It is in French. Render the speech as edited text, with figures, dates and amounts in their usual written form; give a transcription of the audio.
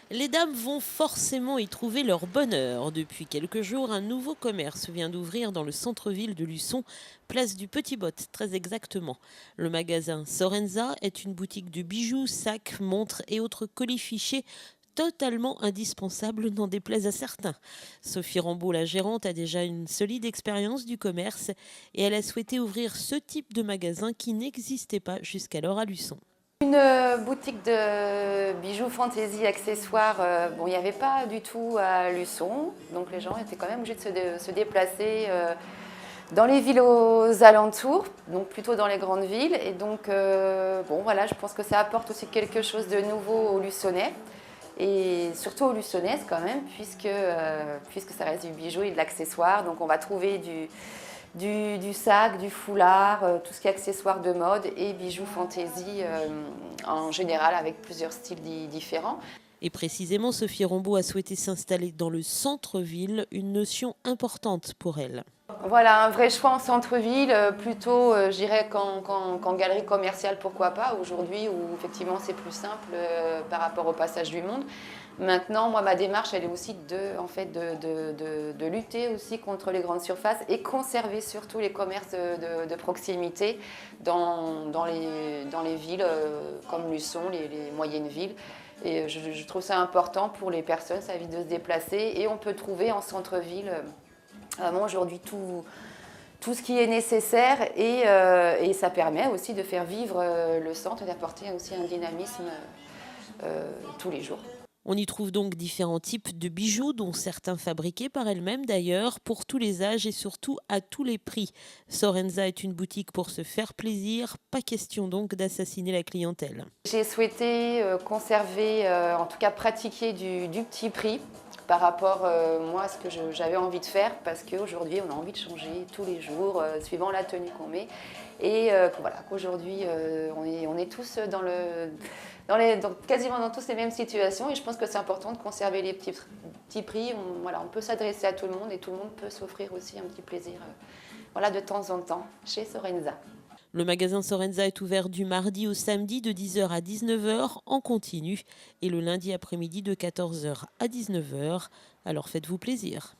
Les dames vont forcément y trouver leur bonheur. Depuis quelques jours, un nouveau commerce vient d'ouvrir dans le centre-ville de Luçon, place du Petit Bot, très exactement. Le magasin Sorenza est une boutique de bijoux, sacs, montres et autres colifichets totalement indispensables, n'en déplaise à certains. Sophie Rambaud, la gérante, a déjà une solide expérience du commerce et elle a souhaité ouvrir ce type de magasin qui n'existait pas jusqu'alors à Luçon. Une boutique de bijoux fantaisie, accessoires, bon, il n'y avait pas du tout à Luçon, donc les gens étaient quand même obligés de se déplacer dans les villes aux alentours, donc plutôt dans les grandes villes. Et donc, bon, voilà, je pense que ça apporte aussi quelque chose de nouveau aux Luçonnais, et surtout aux Luçonnaises quand même, puisque ça reste du bijou et de l'accessoire. Donc on va trouver du sac, du foulard, tout ce qui est accessoires de mode et bijoux fantaisie en général avec plusieurs styles différents. Et précisément, Sophie Rambaud a souhaité s'installer dans le centre-ville, une notion importante pour elle. Voilà, un vrai choix en centre-ville, plutôt, je dirais, qu'en galerie commerciale, pourquoi pas, aujourd'hui, où effectivement c'est plus simple par rapport au passage du monde. Maintenant, moi, ma démarche, elle est aussi de lutter aussi contre les grandes surfaces et conserver surtout les commerces de proximité dans les villes comme Luçon, les moyennes villes. Et je trouve ça important pour les personnes, ça évite de se déplacer. Et on peut trouver en centre-ville vraiment aujourd'hui tout ce qui est nécessaire et ça permet aussi de faire vivre le centre et d'apporter aussi un dynamisme tous les jours. On y trouve donc différents types de bijoux, dont certains fabriqués par elle-même d'ailleurs, pour tous les âges et surtout à tous les prix. Sorenza est une boutique pour se faire plaisir, pas question donc d'assassiner la clientèle. J'ai souhaité conserver, en tout cas pratiquer du petit prix par rapport moi à ce que j'avais envie de faire, parce qu'aujourd'hui on a envie de changer tous les jours suivant la tenue qu'on met, et voilà, qu'aujourd'hui on est tous quasiment dans tous les mêmes situations, et je pense que c'est important de conserver les petits prix. Voilà, on peut s'adresser à tout le monde et tout le monde peut s'offrir aussi un petit plaisir voilà, de temps en temps chez Sorenza. Le magasin Sorenza est ouvert du mardi au samedi de 10h à 19h en continu et le lundi après-midi de 14h à 19h. Alors faites-vous plaisir.